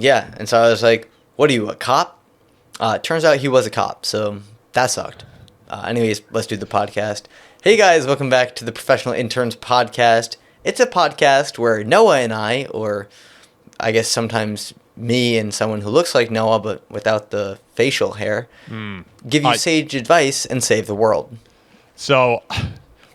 Yeah, and so I was like, what are you, a cop? Turns out he was a cop, so that sucked. Anyways, let's do the podcast. Hey guys, welcome back to the Professional Interns Podcast. It's a podcast where Noah and I, or I guess sometimes me and someone who looks like Noah but without the facial hair, give you sage advice and save the world. So,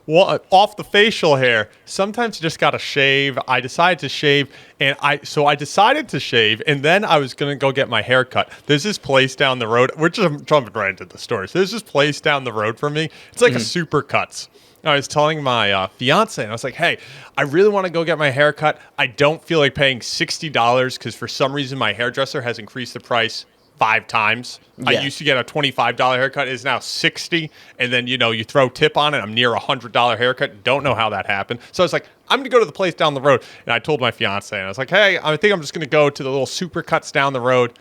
off the facial hair, sometimes you just gotta shave. I decided to shave, and I decided to shave, and then I was gonna go get my hair cut. There's this place down the road. We're just jumping right into the story. So there's this place down the road from me. It's like a Super Cuts. I was telling my fiance, and I was like, hey, I really want to go get my hair cut. I don't feel like paying $60 because for some reason my hairdresser has increased the price 5 times. Yeah. I used to get a $25 haircut. It's now $60. And then, you throw tip on it. I'm near a $100 haircut. Don't know how that happened. So I was like, I'm going to go to the place down the road. And I told my fiance, and I was like, hey, I think I'm just going to go to the little Super Cuts down the road.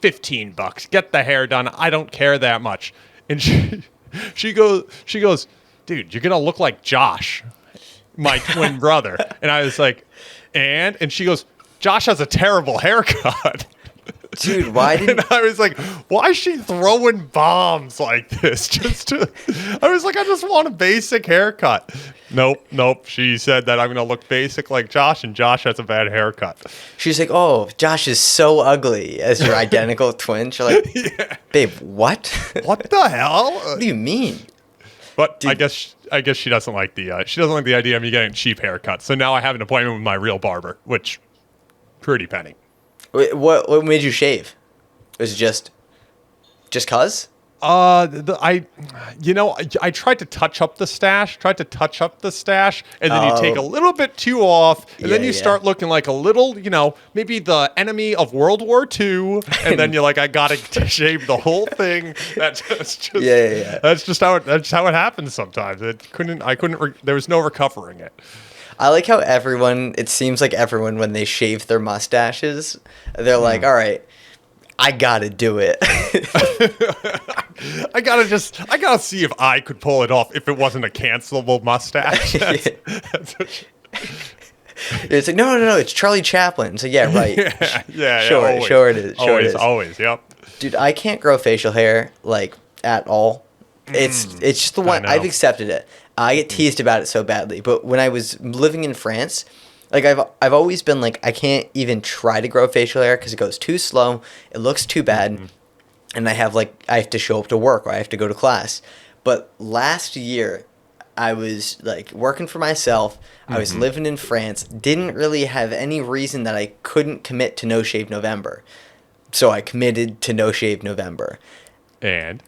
$15. Get the hair done. I don't care that much. And she goes, dude, you're going to look like Josh, my twin brother. And I was like, and she goes, Josh has a terrible haircut. Dude, why didn't... And I was like, why is she throwing bombs like this? I was like, I just want a basic haircut. Nope. She said that I'm going to look basic like Josh, and Josh has a bad haircut. She's like, oh, Josh is so ugly as your identical twin. She's like, yeah. Babe, what? What the hell? What do you mean? But dude, I guess she doesn't like the idea of me getting cheap haircuts. So now I have an appointment with my real barber, which pretty penny. What made you shave? Was it just cause? I tried to touch up the stash, and then you take a little bit too off, and then you start looking like a little, maybe the enemy of World War II, and then you're like, I gotta shave the whole thing. That's just That's just how it happens sometimes. There was no recovering it. I like how it seems like everyone, when they shave their mustaches, they're like, all right, I gotta do it. I gotta see if I could pull it off if it wasn't a cancelable mustache. It's like, no, it's Charlie Chaplin. So yeah, right. Sure it is. Always, yep. Dude, I can't grow facial hair, like, at all. It's just the one, I've accepted it. I get teased about it so badly, but when I was living in France, like I've always been like, I can't even try to grow facial hair because it goes too slow, it looks too bad, and I have to show up to work or I have to go to class. But last year, I was like working for myself. I was living in France, didn't really have any reason that I couldn't commit to No Shave November, so I committed to No Shave November, and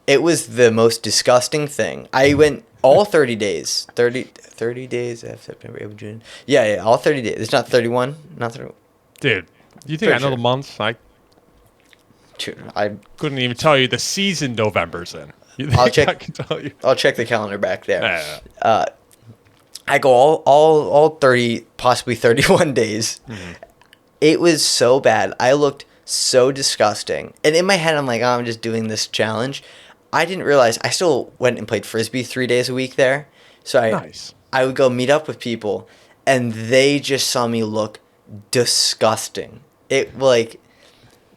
it was the most disgusting thing. I went all 30 days. 30 days of September, April, June. Yeah, all 30 days. It's not 31? Not 31. Dude, you think I know the months? I couldn't even tell you the season November's in. I'll check. I can tell you. I'll check the calendar back there. I go all 30, possibly 31 days. It was so bad. I looked so disgusting. And in my head, I'm like, oh, I'm just doing this challenge. I didn't realize I still went and played Frisbee 3 days a week there. So I would go meet up with people, and they just saw me look disgusting. It like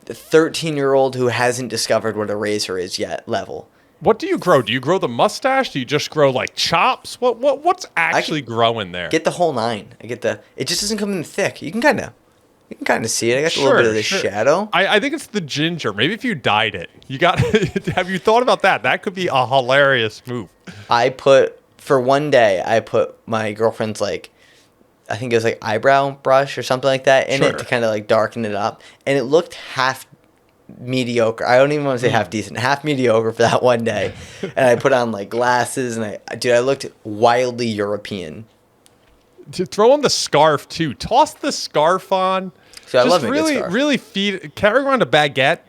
the 13-year-old who hasn't discovered what a razor is yet level. What do you grow? Do you grow the mustache? Do you just grow like chops? What's actually growing there? Get the whole 9. It just doesn't come in thick. You can kind of see it. I got a little bit of the shadow. I think it's the ginger. Maybe if you dyed it. Have you thought about that? That could be a hilarious move. For one day, I put my girlfriend's, like, I think it was like eyebrow brush or something like that in it to kind of like darken it up. And it looked half mediocre. I don't even want to say half decent. Half mediocre for that one day. And I put on like glasses, and I looked wildly European. To throw on the scarf too. Toss the scarf on. So I love it. Really carry around a baguette.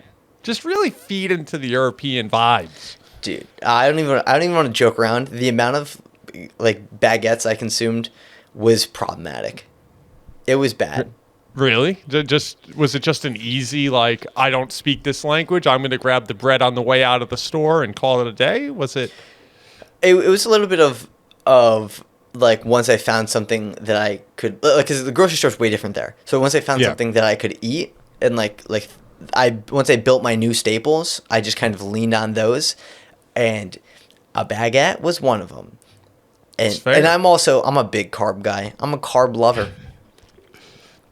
Just really feed into the European vibes. Dude, I don't even want to joke around. The amount of like baguettes I consumed was problematic. It was bad. Really? Was it just an easy, like, I don't speak this language, I'm going to grab the bread on the way out of the store and call it a day? Was it? It was a little bit of like, once I found something that I could, like, because the grocery store's way different there. So once I found something that I could eat, and once I built my new staples, I just kind of leaned on those, and a baguette was one of them. And I'm a big carb guy. I'm a carb lover.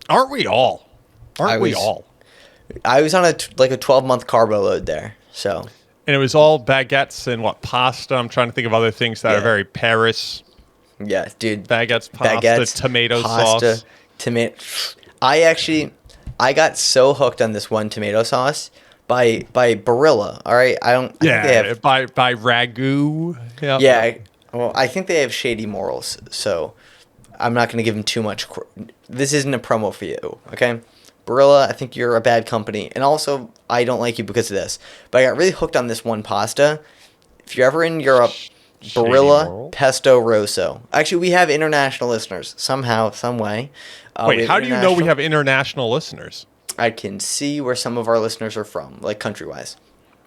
Aren't we all? I was on a 12-month carbo load there. So. And it was all baguettes and pasta. I'm trying to think of other things that are very Paris. Yeah, dude. Baguettes, tomato sauce. I got so hooked on this one tomato sauce by Barilla. All right, I think they have by Ragu. Yep. Yeah, well, I think they have shady morals, so I'm not going to give them too much. This isn't a promo for you, okay? Barilla, I think you're a bad company, and also I don't like you because of this. But I got really hooked on this one pasta. If you're ever in Europe, Barilla Pesto Rosso. Actually, we have international listeners somehow, some way. Wait, how do you know we have international listeners? I can see where some of our listeners are from, like country-wise.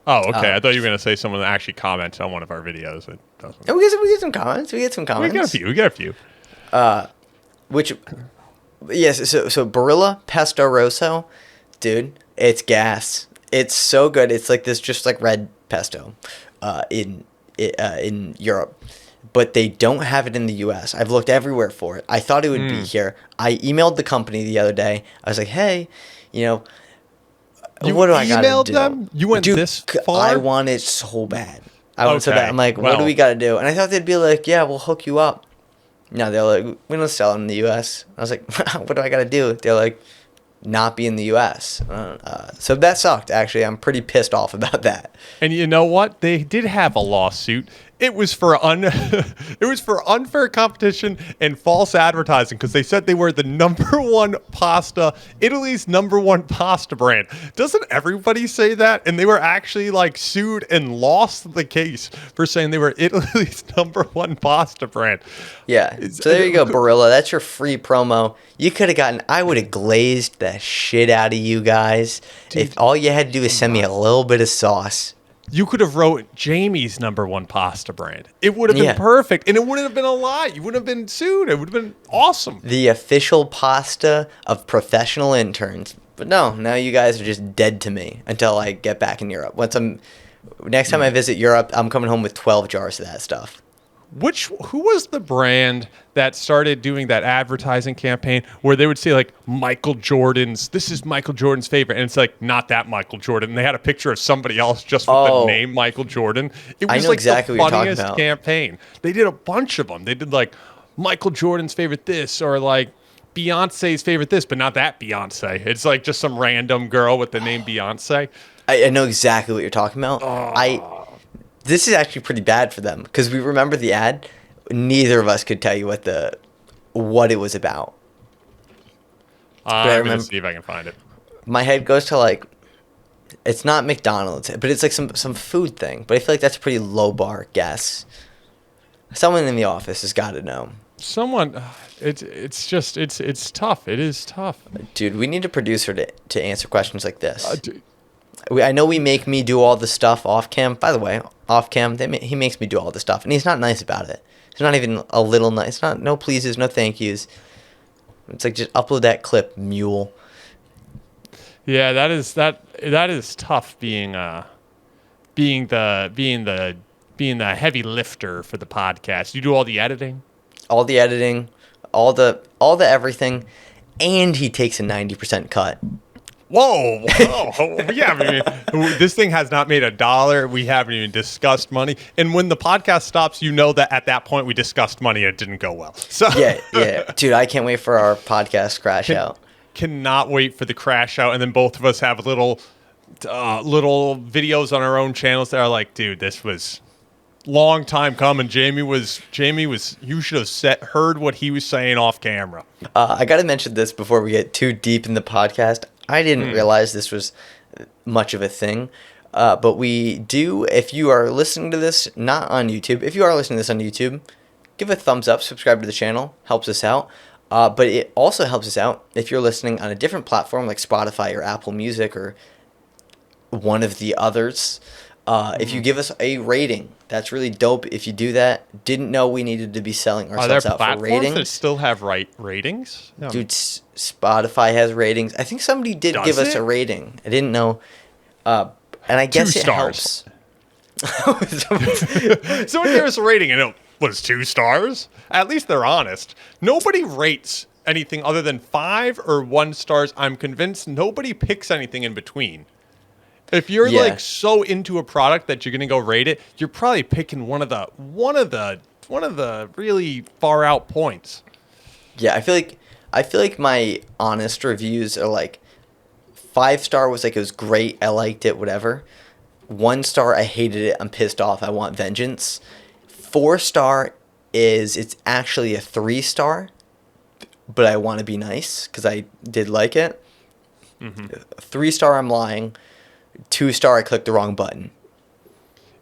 Oh, okay. I thought you were going to say someone that actually comments on one of our videos. It doesn't. We get some comments. We get a few. So Barilla Pesto Rosso, dude, it's gas. It's so good. It's like this, just like red pesto, in Europe, but they don't have it in the U.S. I've looked everywhere for it. I thought it would be here. I emailed the company the other day. I was like, hey, what do I got to do? You emailed them? You went this far? I want it so bad. I'm like, what do we got to do? And I thought they'd be like, yeah, we'll hook you up. No, they're like, we don't sell it in the U.S. I was like, what do I got to do? They're like, not be in the U.S. So that sucked, actually. I'm pretty pissed off about that. And you know what? They did have a lawsuit. It was for unfair competition and false advertising, because they said they were the Italy's number one pasta brand. Doesn't everybody say that? And they were actually sued and lost the case for saying they were Italy's number one pasta brand. Yeah. So there you go, Barilla. That's your free promo. You could have I would have glazed the shit out of you guys. Dude, if all you had to do is send me a little bit of sauce. You could have wrote Jamie's number one pasta brand. It would have been perfect, and it wouldn't have been a lie. You wouldn't have been sued. It would have been awesome. The official pasta of professional interns. But no, now you guys are just dead to me until I get back in Europe. Next time I visit Europe, I'm coming home with 12 jars of that stuff. Who was the brand that started doing that advertising campaign where they would say this is Michael Jordan's favorite, and it's not that Michael Jordan, and they had a picture of somebody else just with the name Michael Jordan. It was exactly the what you're funniest talking about. campaign. They did a bunch of them. They did Michael Jordan's favorite this, or Beyonce's favorite this, but not that Beyonce. It's just some random girl with the name Beyonce. I know exactly what you're talking about. This is actually pretty bad for them, because we remember the ad. Neither of us could tell you what it was about. I'm going to see if I can find it. My head goes to it's not McDonald's, but it's some food thing. But I feel like that's a pretty low bar guess. Someone in the office has got to know. Someone, it's tough. It is tough. Dude, we need a producer to answer questions like this. I know we make me do all the stuff off cam. By the way, off cam, he makes me do all the stuff, and he's not nice about it. It's not even a little nice. It's not no pleases, no thank yous. It's just upload that clip, mule. Yeah, that is tough being the heavy lifter for the podcast. You do all the editing, all the everything, and he takes a 90% cut. Whoa! Yeah, this thing has not made $1. We haven't even discussed money. And when the podcast stops, you know that at that point we discussed money and it didn't go well. So yeah, dude, I can't wait for our podcast crash out. Cannot wait for the crash out, and then both of us have little videos on our own channels that are dude, this was long time coming. Jamie was. You should have heard what he was saying off camera. I got to mention this before we get too deep in the podcast. I didn't realize this was much of a thing, but we do. If you are listening to this not on YouTube, if you are listening to this on YouTube, give a thumbs up, subscribe to the channel, helps us out. But it also helps us out if you're listening on a different platform like Spotify or Apple Music or one of the others. If you give us a rating, that's really dope. If you do that, didn't know we needed to be selling ourselves out for ratings. That still have ratings? No. Dude, Spotify has ratings. I think somebody did give us a rating. I didn't know. And I guess 2 it stars. helps. Someone gave us a rating and it was 2 stars. At least they're honest. Nobody rates anything other than 5 or 1 stars. I'm convinced nobody picks anything in between. If you're like so into a product that you're gonna go rate it, you're probably picking one of the really far out points. Yeah, I feel like my honest reviews are like 5-star was like it was great, I liked it, whatever. 1 star, I hated it, I'm pissed off, I want vengeance. 4-star is it's actually a 3-star, but I want to be nice because I did like it. 3-star, I'm lying. 2-star, I clicked the wrong button.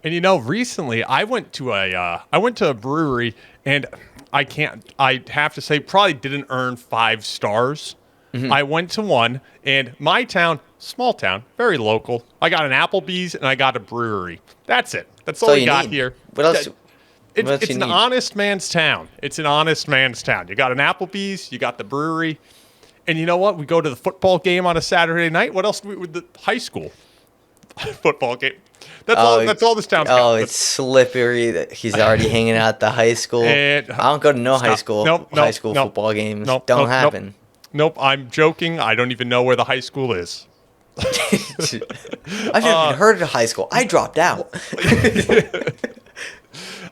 And recently I went to a brewery and I have to say probably didn't earn 5 stars. I went to one and my town, small town, very local. I got an Applebee's and I got a brewery. That's it. That's all we got here. What else? It's an honest man's town. It's an honest man's town. You got an Applebee's, you got the brewery. And you know what? We go to the football game on a Saturday night. What else do we with the high school football game? That's all this town's got. Oh, it's slippery that he's already hanging out at the high school. I don't go to high school football games. Don't happen. Nope, I'm joking. I don't even know where the high school is. I've never even heard of high school. I dropped out.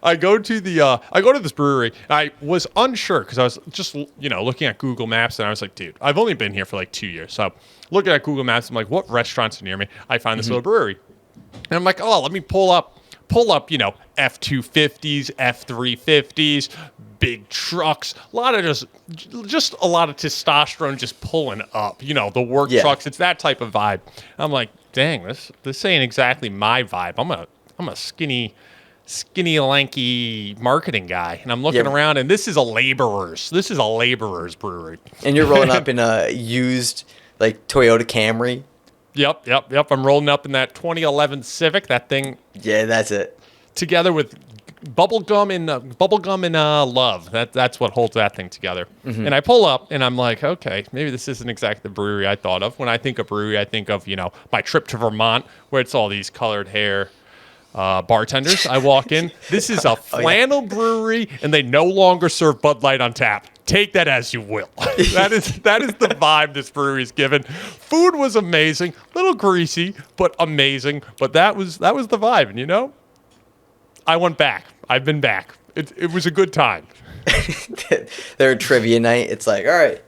I go to this brewery. I was unsure because I was just looking at Google Maps and I was like, dude, I've only been here for like 2 years. So looking at Google Maps, I'm like, what restaurants are near me? I find this little brewery, and I'm like, oh, let me pull up F-250s, F-350s, big trucks, a lot of just a lot of testosterone just pulling up, the work trucks. It's that type of vibe. I'm like, dang, this ain't exactly my vibe. I'm a skinny, lanky marketing guy, and I'm looking around, and this is a laborer's brewery. And you're rolling up in a used like Toyota Camry. Yep. I'm rolling up in that 2011 Civic. That thing. Yeah, that's it. Together with bubblegum and love. That's what holds that thing together. And I pull up, and I'm like, okay, maybe this isn't exactly the brewery I thought of. When I think of brewery, I think of my trip to Vermont, where it's all these colored hair bartenders. I walk in. This is a flannel brewery, and they no longer serve Bud Light on tap. Take that as you will. That is the vibe this brewery is given. Food was amazing, a little greasy, but amazing. But that was the vibe, and I went back. I've been back. It was a good time. Their trivia night. It's like, all right,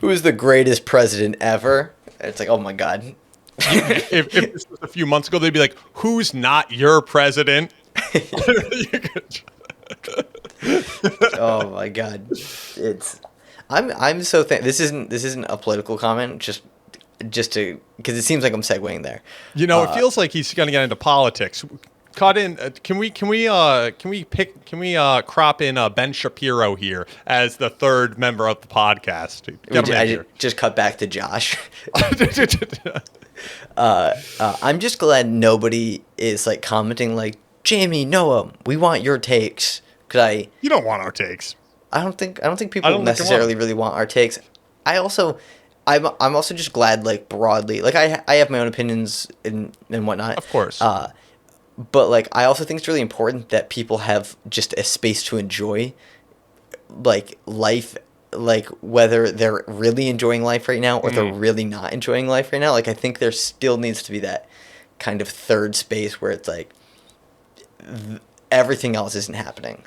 who is the greatest president ever? And it's like, oh my god. if this was a few months ago, they'd be like, who's not your president? Oh my god, I'm so this isn't a political comment, just to because it seems like I'm segueing there. It feels like he's gonna get into politics. Cut in. Can we crop in Ben Shapiro here as the third member of the podcast? I just cut back to Josh. I'm just glad nobody is like commenting like, Jamie, Noah, we want your takes. You don't want our takes. I don't think people necessarily really want our takes. I'm also just glad, like, broadly, like I have my own opinions and whatnot. Of course. But like I also think it's really important that people have just a space to enjoy like life, like whether they're really enjoying life right now or they're really not enjoying life right now. Like I think there still needs to be that kind of third space where it's like everything else isn't happening.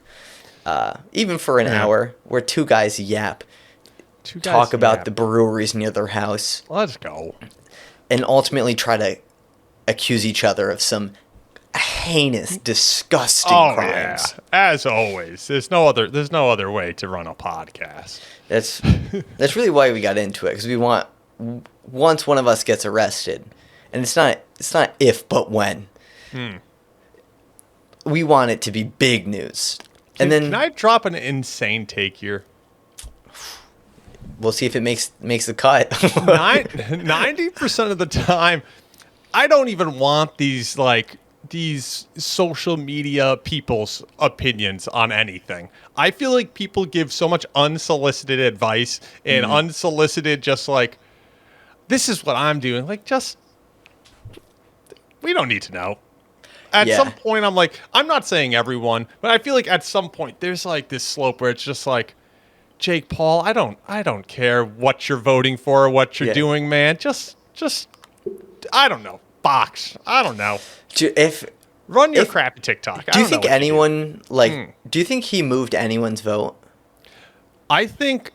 Even for an hour where two guys talk about the breweries near their house. Let's go. And ultimately try to accuse each other of some heinous, disgusting crimes. Yeah. As always. There's no other way to run a podcast. That's really why we got into it, because we want, once one of us gets arrested, and it's not if but when. We want it to be big news. Can I drop an insane take here? We'll see if it makes the cut. 90% of the time, I don't even want these like these social media people's opinions on anything. I feel like people give so much unsolicited advice and unsolicited just like, this is what I'm doing. Like, just, we don't need to know. At some point, I'm like, I'm not saying everyone, but I feel like at some point there's like this slope where it's just like, Jake Paul, I don't care what you're voting for or what you're doing, man. Just, I don't know. Box. I don't know. Run your crappy TikTok. Do you think anyone do you think he moved anyone's vote? I think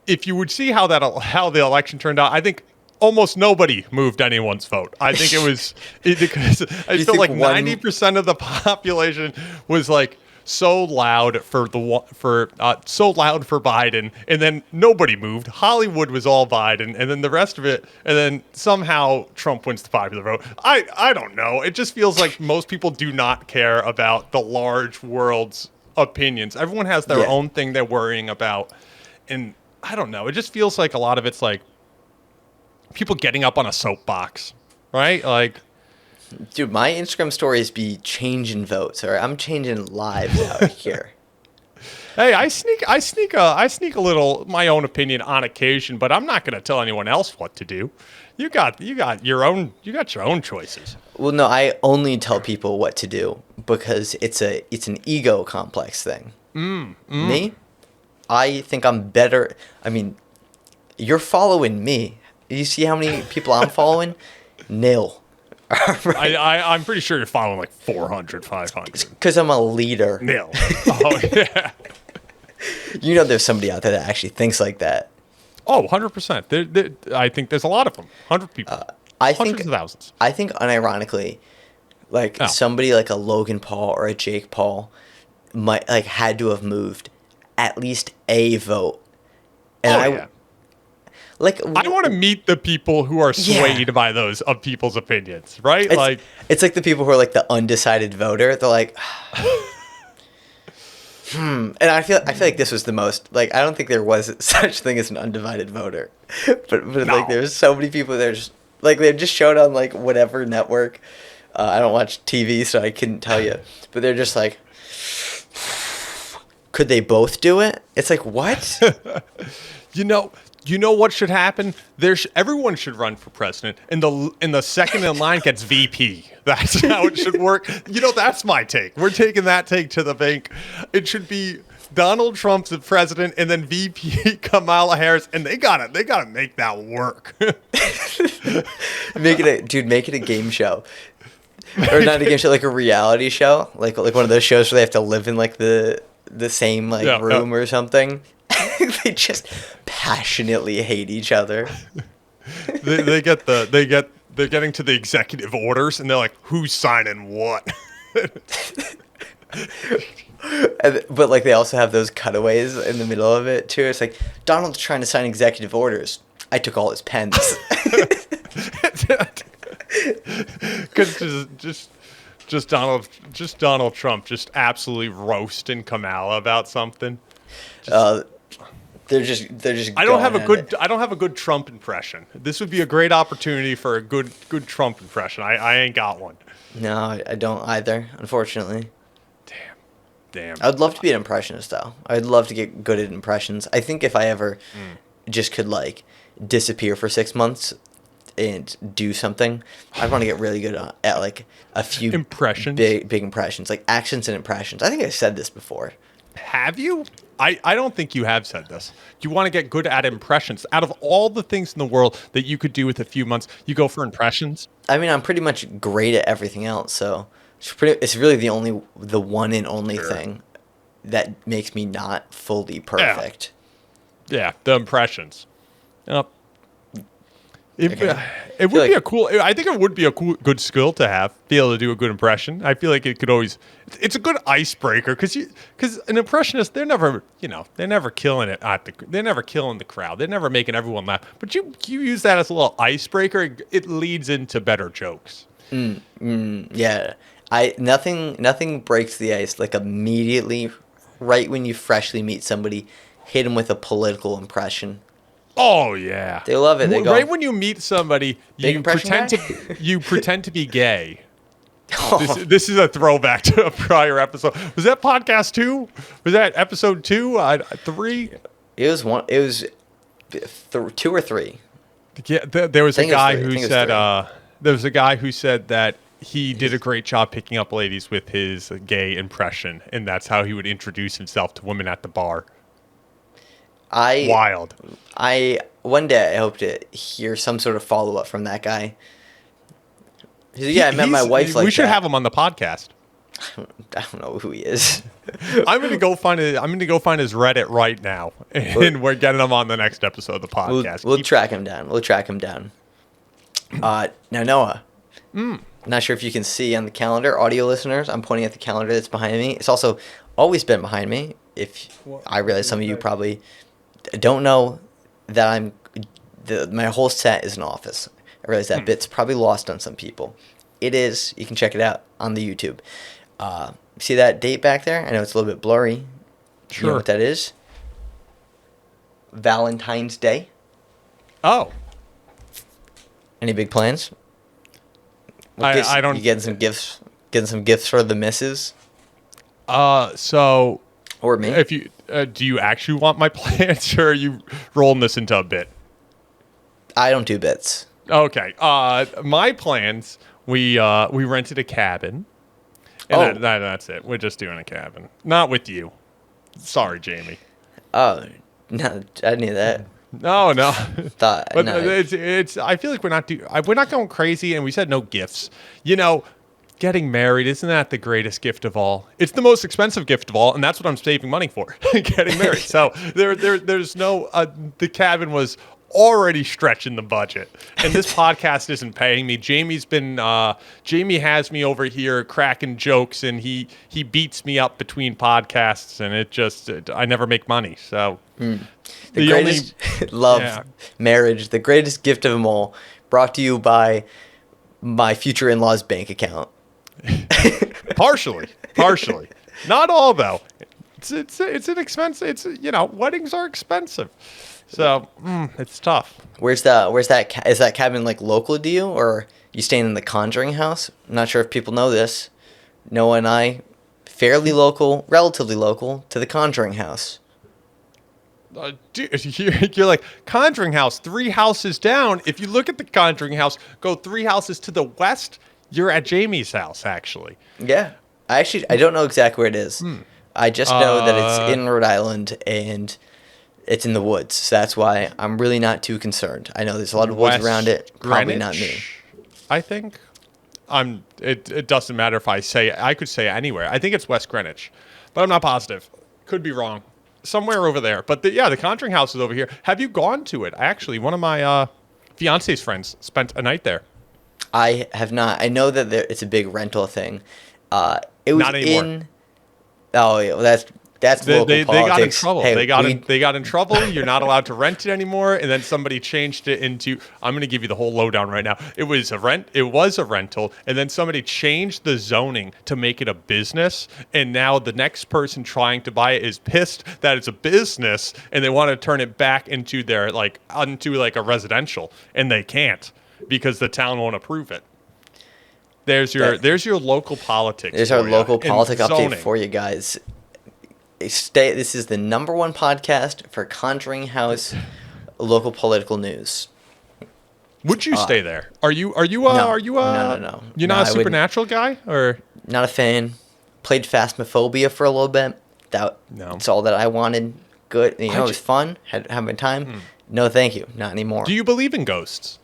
if you would see how the election turned out, I think almost nobody moved anyone's vote. I think it was because I feel like 90% of the population was like so loud for Biden, and then nobody moved. Hollywood was all Biden, and then the rest of it, and then somehow Trump wins the popular vote. I don't know. It just feels like most people do not care about the large world's opinions. Everyone has their own thing they're worrying about, and I don't know. It just feels like a lot of it's like people getting up on a soapbox, right? Like, dude, my Instagram stories be changing votes, or I'm changing lives out here. Hey, I sneak a little my own opinion on occasion, but I'm not going to tell anyone else what to do. You got your own choices. Well, no, I only tell people what to do because it's an ego complex thing. Me, I think I'm better. I mean, you're following me. You see how many people I'm following? Nil. Right. I'm pretty sure you're following like 400, 500. Because I'm a leader. Nil. Oh, yeah. You know there's somebody out there that actually thinks like that. Oh, 100%. I think there's a lot of them. 100 people. Hundreds of thousands. I think unironically, like somebody like a Logan Paul or a Jake Paul might like had to have moved at least a vote. And like, I want to meet the people who are swayed by those of people's opinions, right? It's like the people who are like the undecided voter. They're like, And I feel like this was the most like I don't think there was such thing as an undivided voter, but no. Like there's so many people that are just like they're just showed on like whatever network. I don't watch TV, so I couldn't tell you, but they're just like, could they both do it? It's like what? You know what should happen? Everyone should run for president, and the second in line gets VP. That's how it should work. That's my take. We're taking that take to the bank. It should be Donald Trump's the president, and then VP Kamala Harris, and they gotta make that work. Make it a game show, or not a game show, like a reality show, like one of those shows where they have to live in like the same room or something. They just passionately hate each other. They're getting to the executive orders, and they're like, "Who's signing what?" But like they also have those cutaways in the middle of it too. It's like Donald's trying to sign executive orders. I took all his pens. Because just Donald Trump just absolutely roasting Kamala about something. They're just. I don't have a good Trump impression. This would be a great opportunity for a good Trump impression. I ain't got one. No, I don't either. Unfortunately. Damn. I'd love to be an impressionist though. I'd love to get good at impressions. I think if I ever just could like disappear for 6 months and do something, I'd want to get really good at like a few impressions, big impressions, like accents and impressions. I think I said this before. Have you? I don't think you have said this. You want to get good at impressions. Out of all the things in the world that you could do with a few months, you go for impressions? I mean, I'm pretty much great at everything else, so it's really the one and only thing that makes me not fully perfect. Yeah, the impressions. It would be a cool. I think it would be a good skill to have. Be able to do a good impression. I feel like it could always. It's a good icebreaker because an impressionist they're never killing it they're never killing the crowd. They're never making everyone laugh. But you use that as a little icebreaker. It leads into better jokes. Yeah. Nothing breaks the ice like immediately, right when you freshly meet somebody, hit them with a political impression. Oh yeah, they love it. They go, right when you meet somebody, you pretend to be gay. This is a throwback to a prior episode. Was that podcast 2? Was that episode 2? 3? It was one. It was 2 or 3. Yeah, there was a guy who said that he did a great job picking up ladies with his gay impression, and that's how he would introduce himself to women at the bar. Wild. One day I hope to hear some sort of follow up from that guy. I met my wife like that. We should have him on the podcast. I don't know who he is. I'm gonna go find his Reddit right now, and we're getting him on the next episode of the podcast. We'll track him down. Now Noah. Not sure if you can see on the calendar, audio listeners. I'm pointing at the calendar that's behind me. It's also always been behind me. I realize some of you probably don't know that my whole set is an office. I realize that bit's probably lost on some people. It is. You can check it out on the YouTube. See that date back there? I know it's a little bit blurry. Sure. You know what that is? Valentine's Day. Oh. Any big plans? I don't. You getting some gifts? Getting some gifts for the missus? So. Or me? If you do, you actually want my plans, or are you rolling this into a bit? I don't do bits. Okay. My plans. We rented a cabin. And that's it. We're just doing a cabin. Not with you. Sorry, Jamie. Oh, no, I knew that. No. But no. It's. I feel like we're not going crazy, and we said no gifts. Getting married, isn't that the greatest gift of all? It's the most expensive gift of all, and that's what I'm saving money for. Getting married. So there's no. The cabin was already stretching the budget, and this podcast isn't paying me. Jamie has me over here cracking jokes, and he beats me up between podcasts, and I never make money. So the greatest marriage, the greatest gift of them all, brought to you by my future in-laws bank account. Partially, not all though. It's an expense. Weddings are expensive. So it's tough. Is that cabin like local to you, or you staying in the Conjuring house? I'm not sure if people know this. Noah and I, relatively local to the Conjuring house. Dude, you're like, Conjuring house, 3 houses down. If you look at the Conjuring house, go 3 houses to the west, you're at Jamie's house, actually. Yeah. I don't know exactly where it is. I just know that it's in Rhode Island, and it's in the woods. So that's why I'm really not too concerned. I know there's a lot of woods around it. Probably not me. I think. It doesn't matter if I could say anywhere. I think it's West Greenwich, but I'm not positive. Could be wrong. Somewhere over there. But the Conjuring house is over here. Have you gone to it? Actually, one of my fiance's friends spent a night there. I have not. I know that it's a big rental thing. It was not anymore. Oh, yeah, well, that's local politics. They got in trouble. Hey, they got in trouble. You're not allowed to rent it anymore. And then somebody changed it into. I'm going to give you the whole lowdown right now. It was a rental, and then somebody changed the zoning to make it a business. And now the next person trying to buy it is pissed that it's a business, and they want to turn it back into a residential, and they can't because the town won't approve it. There's your local politics. There's our local politic update for you guys. This is the #1 podcast for Conjuring House local political news. Would you stay there? Are you No. You're not a supernatural guy, or not a fan? Played Phasmophobia for a little bit. That's all that I wanted. Good, it was fun. Had a time. No, thank you. Not anymore. Do you believe in ghosts?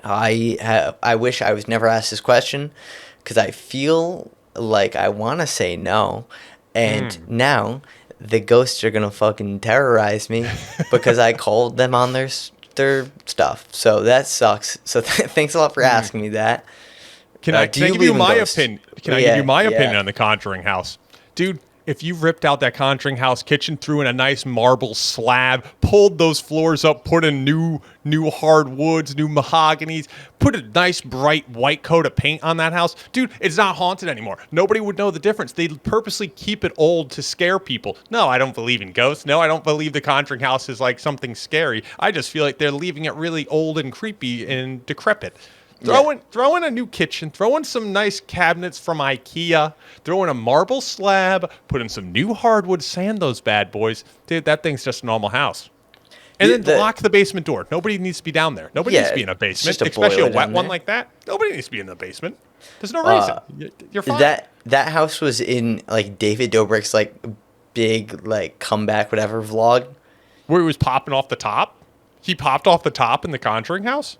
I wish I was never asked this question, because I feel like I want to say no. And now the ghosts are going to fucking terrorize me because I called them on their stuff. So that sucks. So thanks a lot for asking me that. Can I give you my opinion? Can I give you my opinion on the Conjuring house? Dude, if you ripped out that Conjuring house kitchen, threw in a nice marble slab, pulled those floors up, put in new hardwoods, new mahoganies, put a nice bright white coat of paint on that house, dude, it's not haunted anymore. Nobody would know the difference. They purposely keep it old to scare people. No, I don't believe in ghosts. No, I don't believe the Conjuring house is like something scary. I just feel like they're leaving it really old and creepy and decrepit. Throw in a new kitchen, throw in some nice cabinets from IKEA, throw in a marble slab, put in some new hardwood, sand those bad boys. Dude, that thing's just a normal house. And then lock the basement door. Nobody needs to be down there. Nobody needs to be in a basement, especially a wet one like that. Nobody needs to be in the basement. There's no reason. You're fine. That house was in like David Dobrik's like big like comeback whatever vlog, where he was popping off the top. He popped off the top in the Conjuring house.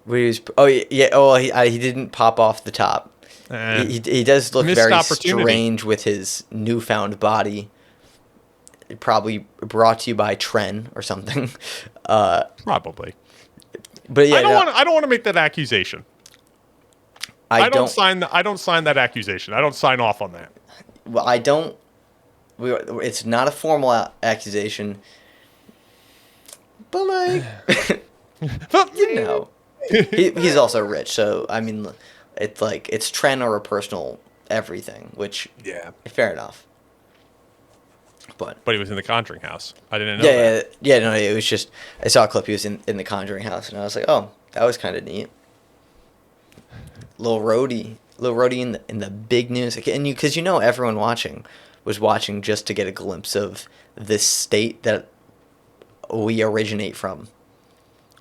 Where he was, he didn't pop off the top. He does look very strange with his newfound body. Probably brought to you by Tren or something. Probably. But yeah, I don't want to make that accusation. I don't sign that accusation. I don't sign off on that. Well, I don't. It's not a formal accusation. But like, you know, he's also rich. So I mean, it's like it's Tren or a personal everything. Which fair enough. But he was in the Conjuring house. I didn't know that. Yeah, no, it was just, I saw a clip, he was in the Conjuring house, and I was like, oh, that was kind of neat. Lil Rhodey in the big news. And because everyone was watching just to get a glimpse of this state that we originate from.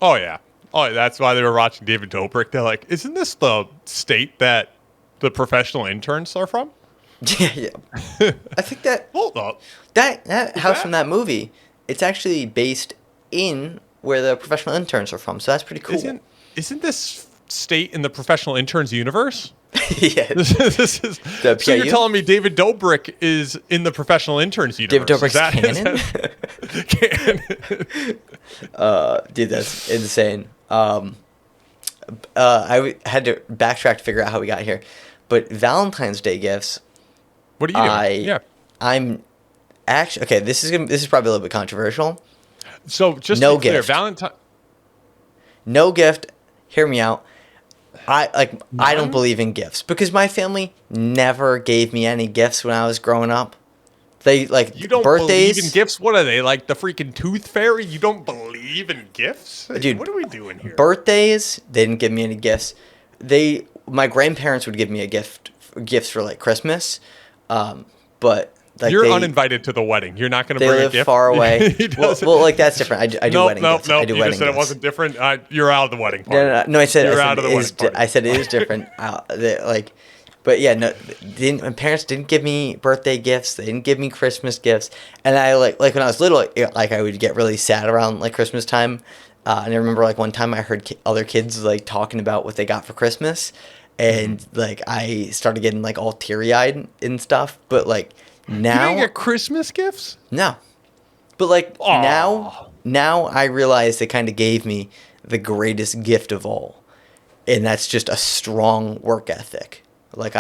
Oh, yeah. Oh, that's why they were watching David Dobrik. They're like, isn't this the state that the professional interns are from? Yeah. I think that... Hold up. That house from that movie, it's actually based in where the professional interns are from, so that's pretty cool. Isn't this state in the professional interns universe? Yeah. This is, so you're telling me David Dobrik is in the professional interns universe? David Dobrik's canon? Dude, that's insane. I had to backtrack to figure out how we got here. But Valentine's Day gifts... What are you doing? I'm actually okay. This is probably a little bit controversial. So just no to be clear, gift. No gift. Hear me out. I don't believe in gifts because my family never gave me any gifts when I was growing up. They like you don't birthdays. Believe in gifts? What are they like the freaking tooth fairy? You don't believe in gifts, dude? What are we doing here? Birthdays. They didn't give me any gifts. My grandparents would give me gifts for like Christmas. But like you're uninvited to to the wedding. You're not going to bring a gift. They live far away. well, like that's different. I do wedding gifts. No, I do you wedding just said gifts. It wasn't different. You're out of the wedding party. No. I said it is different. But yeah, no. My parents didn't give me birthday gifts. They didn't give me Christmas gifts. And I like when I was little, like I would get really sad around like Christmas time. And I remember like one time I heard other kids like talking about what they got for Christmas. And like I started getting like all teary-eyed and stuff, but like now you didn't get Christmas gifts? No, but like now I realize they kind of gave me the greatest gift of all, and that's just a strong work ethic. Like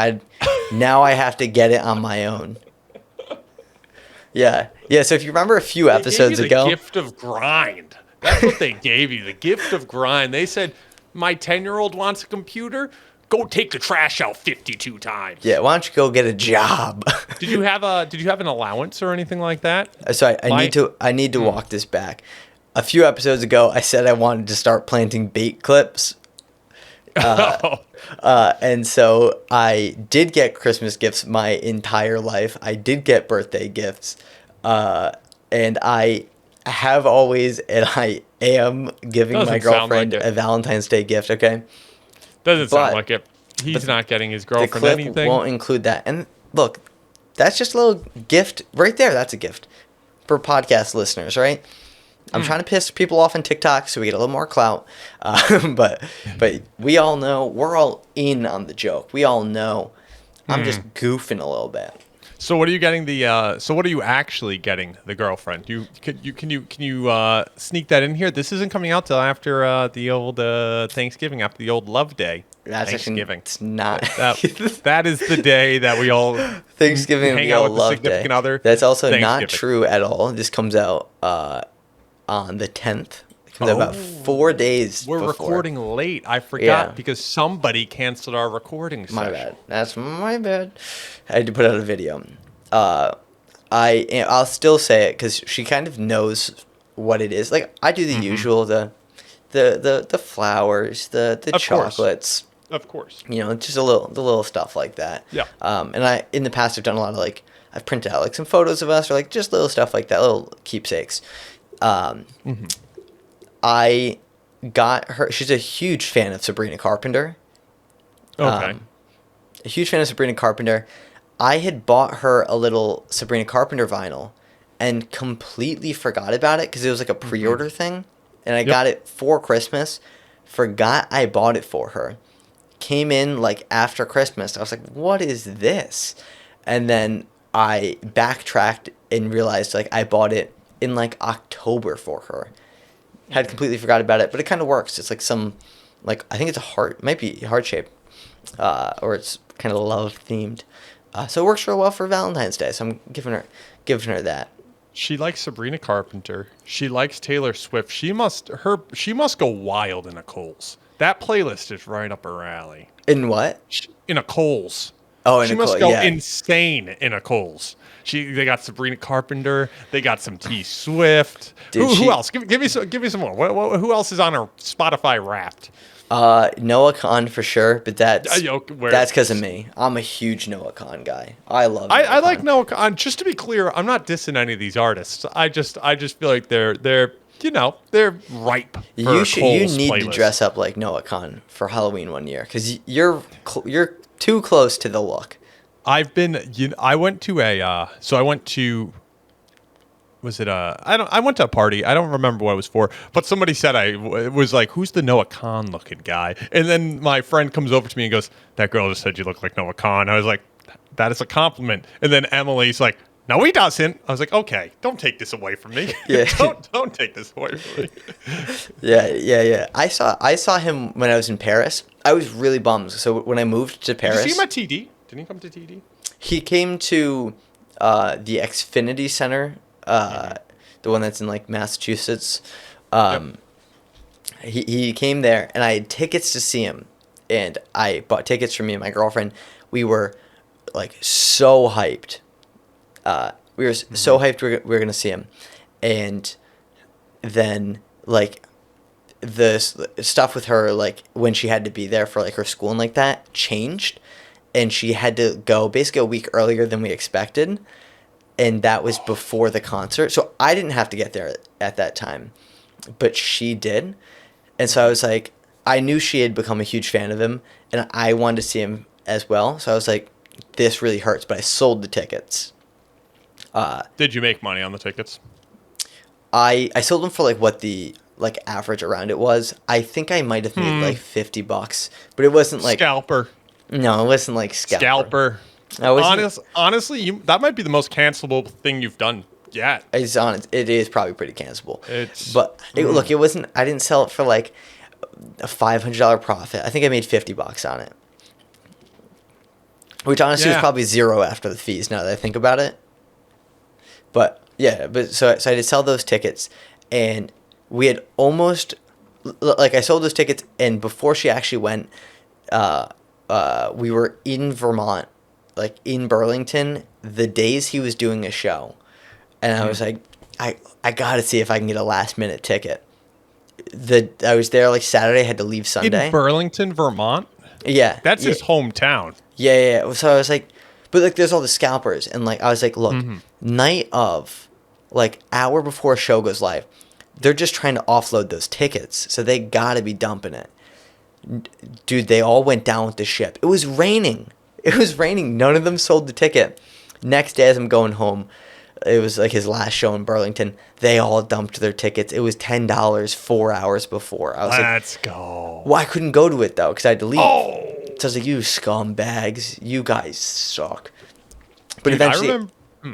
now I have to get it on my own. Yeah. So if you remember a few episodes ago, the gift of grind. That's what they gave you. The gift of grind. They said my 10-year-old wants a computer. Go take the trash out 52 times. Yeah, why don't you go get a job? Did you have an allowance or anything like that? So I need to walk this back. A few episodes ago, I said I wanted to start planting bait clips. And so I did get Christmas gifts my entire life. I did get birthday gifts. And I have always, and I am giving my girlfriend a Valentine's Day gift, okay? Doesn't sound like it. He's not getting his girlfriend anything. The clip won't include that. And look, that's just a little gift right there. That's a gift for podcast listeners, right? I'm trying to piss people off on TikTok so we get a little more clout. But we all know, we're all in on the joke. We all know I'm just goofing a little bit. So what are you getting what are you actually getting the girlfriend? Can you sneak that in here? This isn't coming out till after the old Thanksgiving, after the old Love Day. That's Thanksgiving. It's not. That is the day that we all Thanksgiving hang out with the significant other. That's also not true at all. This comes out on the 10th. It comes out about 4 days We're before. recording late. I forgot because somebody canceled our recording session. My bad. That's my bad. I had to put out a video. I'll still say it because she kind of knows what it is. Like I do the usual, the the flowers, the Of chocolates. Of course. Just the little stuff like that. Yeah. And I in the past have done a lot of like I've printed out like some photos of us or like just little stuff like that, little keepsakes. I got her. She's a huge fan of Sabrina Carpenter. Okay. A huge fan of Sabrina Carpenter. I had bought her a little Sabrina Carpenter vinyl and completely forgot about it because it was like a pre-order thing. And I got it for Christmas. Forgot I bought it for her. Came in like after Christmas. I was like, what is this? And then I backtracked and realized like I bought it in like October for her. Had completely forgot about it, but it kind of works. It's like some, like, I think it's a heart, might be heart shape, or it's kind of love themed. So it works real well for Valentine's Day. So I'm giving her that. She likes Sabrina Carpenter. She likes Taylor Swift. She must go wild in a Kohl's. That playlist is right up her alley. In what? In a Kohl's. Oh, in she a must Kohl's, go insane in a Kohl's. They got Sabrina Carpenter. They got some T Swift. Who else? Give me some more. Who else is on her Spotify Wrapped? Noah Khan for sure, but that's because of me. I'm a huge Noah Khan guy. I love. I like Noah Khan. Just to be clear, I'm not dissing any of these artists. I just feel like they're ripe. For You need to dress up like Noah Khan for Halloween one year because you're too close to the look. I went to a party. I don't remember what it was for, but somebody said it was like, who's the Noah Khan looking guy? And then my friend comes over to me and goes, that girl just said you look like Noah Khan. I was like, that is a compliment. And then Emily's like, no, he doesn't. I was like, okay, don't take this away from me. Yeah. don't take this away from me. Yeah. I saw him when I was in Paris. I was really bummed. So when I moved to Paris, did you see him at TD? Didn't he come to TD? He came to the Xfinity Center, the one that's in like Massachusetts. He came there, and I had tickets to see him, and I bought tickets for me and my girlfriend. We were like so hyped. So hyped we were gonna see him, and then like the stuff with her, like when she had to be there for like her school and like that changed. And she had to go basically a week earlier than we expected. And that was before the concert. So I didn't have to get there at that time. But she did. And so I was like, I knew she had become a huge fan of him. And I wanted to see him as well. So I was like, this really hurts. But I sold the tickets. Did you make money on the tickets? I sold them for like what the like average around it was. I think I might have made like $50. But it wasn't like... Scalper. No, it wasn't like Scalper. Honestly, that might be the most cancelable thing you've done yet. It's honest. It is probably pretty cancelable. Look, it wasn't. I didn't sell it for like a $500 profit. I think I made $50 on it, which honestly was probably zero after the fees. Now that I think about it, so I did sell those tickets, and we had almost I sold those tickets, and before she actually went. We were in Vermont, like in Burlington, the days he was doing a show. And I was like, I got to see if I can get a last minute ticket. I was there like Saturday, had to leave Sunday. In Burlington, Vermont? Yeah. That's his hometown. Yeah. So I was like, but like there's all the scalpers. And like, I was like, look, night of, like hour before a show goes live, they're just trying to offload those tickets. So they got to be dumping it. Dude, they all went down with the ship. It was raining. None of them sold the ticket. Next day, as I'm going home, it was like his last show in Burlington. They all dumped their tickets. It was $10 4 hours before. I was Let's go. Well, I couldn't go to it, though, because I had to leave. Oh. So I was like, you scumbags. You guys suck. But Dude, eventually, I remember,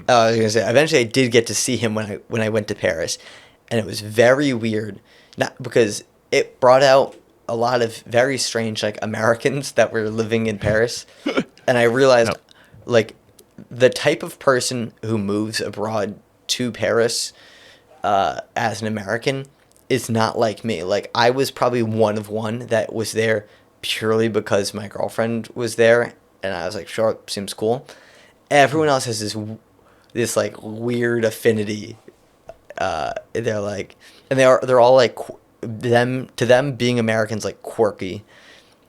I was going to say, eventually I did get to see him when I went to Paris. And it was very weird. Not because it brought out a lot of very strange like Americans that were living in Paris. And I realized like the type of person who moves abroad to Paris as an American is not like me. Like I was probably one of one that was there purely because my girlfriend was there and I was like, sure, seems cool. Everyone else has this like weird affinity. They're like, and they're all like to them being Americans like quirky.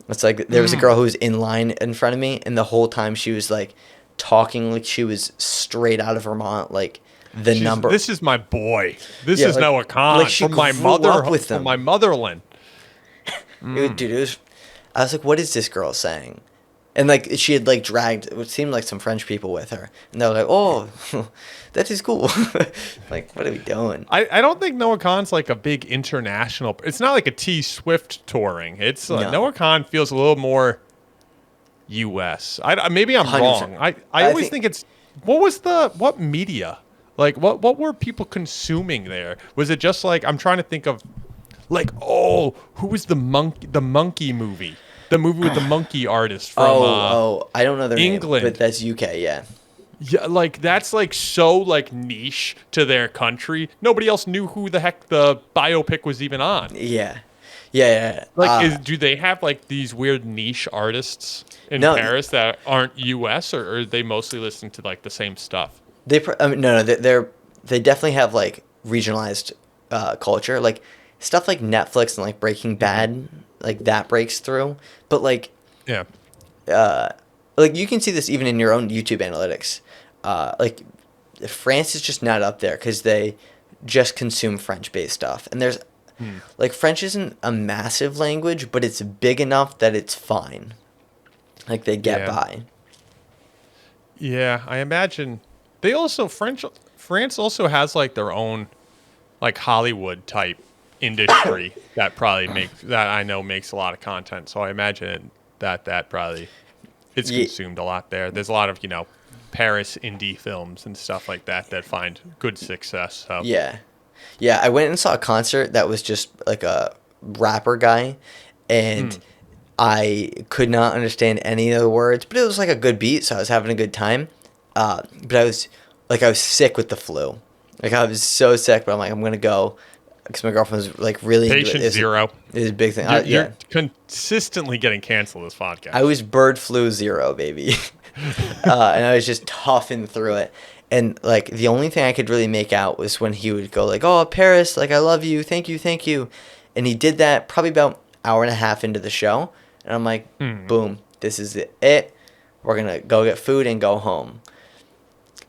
It's like there was a girl who was in line in front of me, and the whole time she was like talking like she was straight out of Vermont, like number. This is my boy. This is like, Noah Kahn like she from my grew up with from them. my motherland. Dude, I was like, what is this girl saying? And like she had like dragged, it seemed like some French people with her, and they were like, "Oh, that is cool." Like, what are we doing? I don't think Noah Kahn's like a big international. It's not like a T Swift touring. It's No. Noah Kahn feels a little more U.S. Maybe I'm 100%. wrong. I always think it's what media, like what were people consuming there? Was it just like, I'm trying to think of like, who was the monkey movie? The movie with the monkey artist from I don't know their England. name, but that's UK, yeah. Yeah, like that's like so like niche to their country. Nobody else knew who the heck the biopic was even on. Yeah. Like, do they have like these weird niche artists in Paris that aren't U.S. or are they mostly listening to like the same stuff? They they definitely have like regionalized culture, like stuff like Netflix and like Breaking Bad, like that breaks through. But like, Yeah. like you can see this even in your own YouTube analytics. Like France is just not up there because they just consume French-based stuff, and there's like French isn't a massive language, but it's big enough that it's fine. Like they get by. Yeah, I imagine they also France also has like their own like Hollywood type industry that probably makes a lot of content. So I imagine that probably it's consumed a lot there. There's a lot of, Paris indie films and stuff like that find good success. So Yeah. I went and saw a concert that was just like a rapper guy, and I could not understand any of the words, but it was like a good beat, so I was having a good time. But I was sick with the flu. Like I was so sick, but I'm like, I'm gonna go because my girlfriend was like really Patient zero. It was a big thing. You're consistently getting canceled this podcast. I was bird flu 0, baby. And I was just toughing through it. And like the only thing I could really make out was when he would go like, "Oh, Paris, like I love you, thank you," and he did that probably about hour and a half into the show, and I'm like, boom, this is it. We're gonna go get food and go home.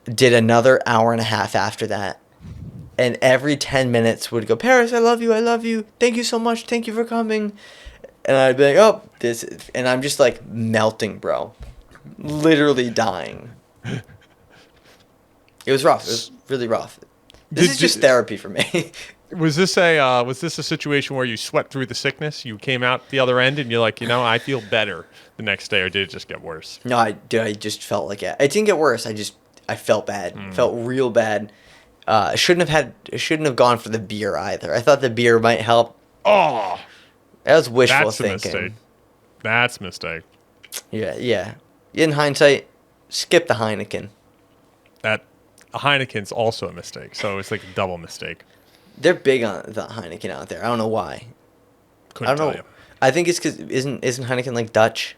Did another hour and a half after that, and every 10 minutes would go, "Paris, I love you, thank you so much, thank you for coming," and I'd be like, "Oh, and I'm just like melting, bro, literally dying." It was rough. It was really rough. This is just therapy for me. Was this a situation where you sweat through the sickness? You came out the other end and you're like, I feel better the next day, or did it just get worse? No, I just felt like it. It didn't get worse. I felt bad. Felt real bad. I shouldn't have gone for the beer either. I thought the beer might help. Oh, that was wishful that's thinking. A mistake. That's a mistake. Yeah. In hindsight, skip the Heineken. A Heineken's also a mistake, so it's like a double mistake. They're big on the Heineken out there. I don't know why. Couldn't tell you. I think it's because isn't Heineken like Dutch?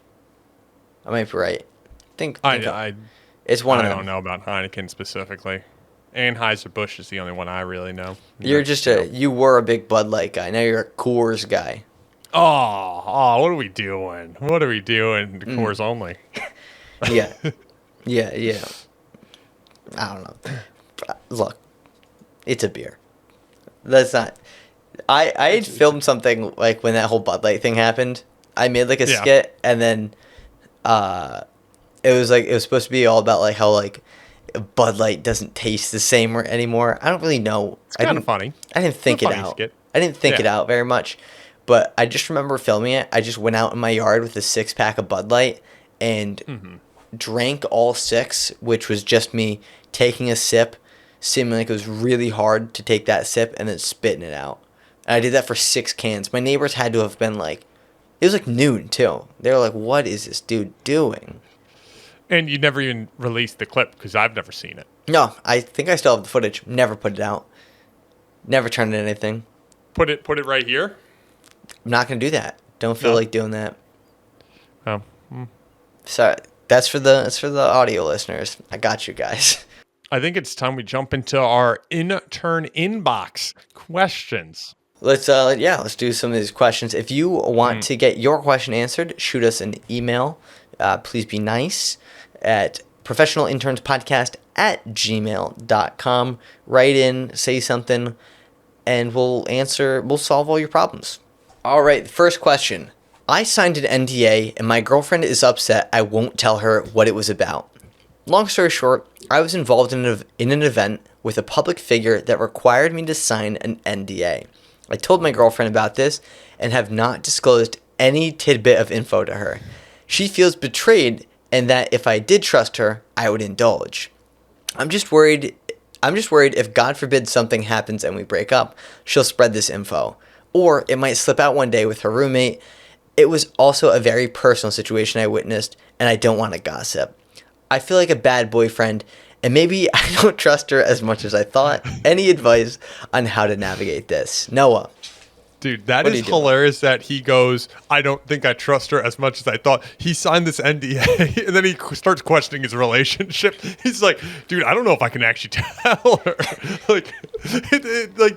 I might be right. It's one of them. I don't know about Heineken specifically. Anheuser-Busch is the only one I really know. You were a big Bud Light guy. Now you're a Coors guy. Oh, what are we doing? Coors only. Yeah. I don't know. Look, it's a beer. That's not. I had filmed something like when that whole Bud Light thing happened. I made like a skit, and then it was supposed to be all about like how like Bud Light doesn't taste the same anymore. I don't really know. It's kind of funny. I didn't think it out. Skit. I didn't think it out very much, but I just remember filming it. I just went out in my yard with a 6-pack of Bud Light and drank all 6, which was just me taking a sip, seeming like it was really hard to take that sip, and then spitting it out. And I did that for 6 cans. My neighbors had to have been like, it was like noon too. They were like, "What is this dude doing?" And you never even released the clip because I've never seen it. No, I think I still have the footage. Never put it out. Never turned it into anything. Put it right here. I'm not gonna do that. Don't feel like doing that. Oh. Sorry. That's for the audio listeners. I got you guys. I think it's time we jump into our intern inbox questions. let's do some of these questions. If you want to get your question answered, shoot us an email. Please be nice at ProfessionalInternsPodcast@gmail.com. Write in, say something, and we'll solve all your problems. All right, first question. I signed an NDA and my girlfriend is upset I won't tell her what it was about. Long story short, I was involved in an event with a public figure that required me to sign an NDA. I told my girlfriend about this and have not disclosed any tidbit of info to her. She feels betrayed and that if I did trust her, I would indulge. I'm just worried if God forbid something happens and we break up, she'll spread this info. Or it might slip out one day with her roommate. It was also a very personal situation I witnessed and I don't want to gossip. I feel like a bad boyfriend and maybe I don't trust her as much as I thought. Any advice on how to navigate this? Noah. Dude, that is hilarious that he goes, I don't think I trust her as much as I thought. He signed this NDA and then he starts questioning his relationship. He's like, dude, I don't know if I can actually tell her. Like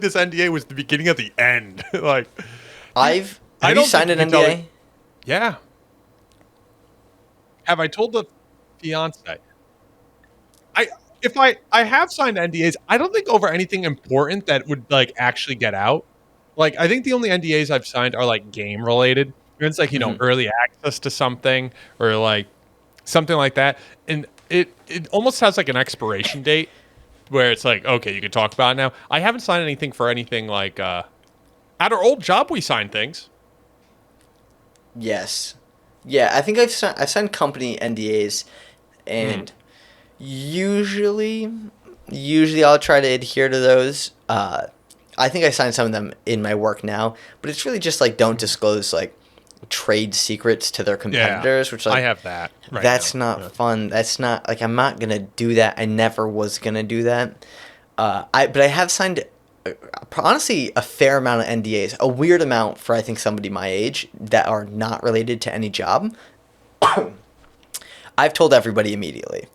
this NDA was the beginning of the end. Like, have you signed an NDA? Yeah. Have I told the fiance? If I have signed NDAs, I don't think over anything important that would like actually get out. Like, I think the only NDAs I've signed are like game related. It's like, early access to something or like something like that. And it almost has like an expiration date where it's like, okay, you can talk about it now. I haven't signed anything for anything like, at our old job, we signed things. Yes. Yeah, I think I've signed company NDAs and usually I'll try to adhere to those. I think I signed some of them in my work now, but it's really just like don't disclose like trade secrets to their competitors, which like I have that. Right that's now. Not fun. That's not like I'm not gonna do that. I never was gonna do that. But I have signed honestly a fair amount of NDAs, a weird amount for I think somebody my age that are not related to any job. I've told everybody immediately.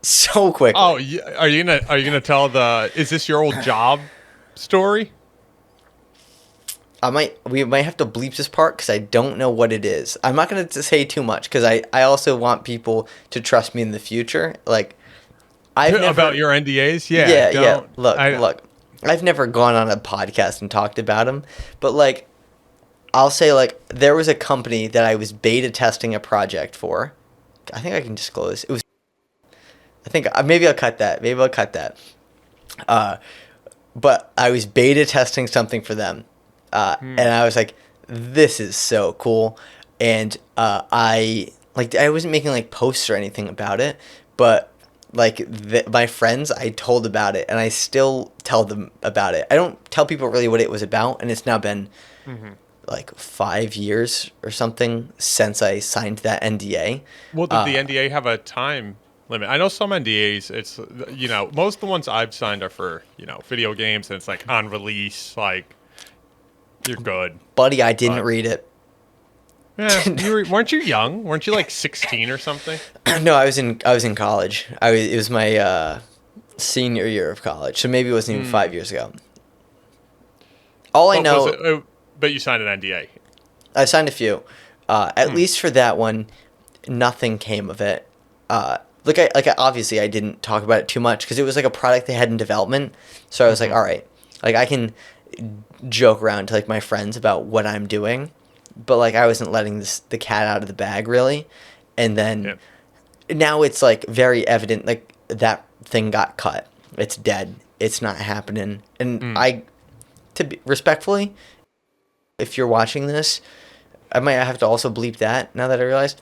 So quick. Oh, are you gonna tell is this your old job story? We might have to bleep this part because I don't know what it is. I'm not going to say too much because I also want people to trust me in the future. Like, about your NDAs? Yeah. Look. I've never gone on a podcast and talked about them, but like, I'll say like there was a company that I was beta testing a project for. I think I can disclose. It was. I think maybe I'll cut that. But I was beta testing something for them. And I was like, this is so cool. And I wasn't making like posts or anything about it, but like my friends, I told about it and I still tell them about it. I don't tell people really what it was about. And it's now been like 5 years or something since I signed that NDA. Well, did the NDA have a time limit? I know some NDAs, it's, most of the ones I've signed are for, video games and it's like on release, like, you're good. Buddy, I didn't read it. Yeah, weren't you young? Weren't you like 16 or something? No, I was in college. It was my senior year of college, so maybe it wasn't even 5 years ago. All I know... But you signed an NDA. I signed a few. At least for that one, nothing came of it. Obviously I didn't talk about it too much because it was like a product they had in development. So I was like, all right, like I can joke around to like my friends about what I'm doing, but like I wasn't letting the cat out of the bag really. And then now it's like very evident like that thing got cut. It's dead. It's not happening. And respectfully, if you're watching this, I might have to also bleep that now that I realized.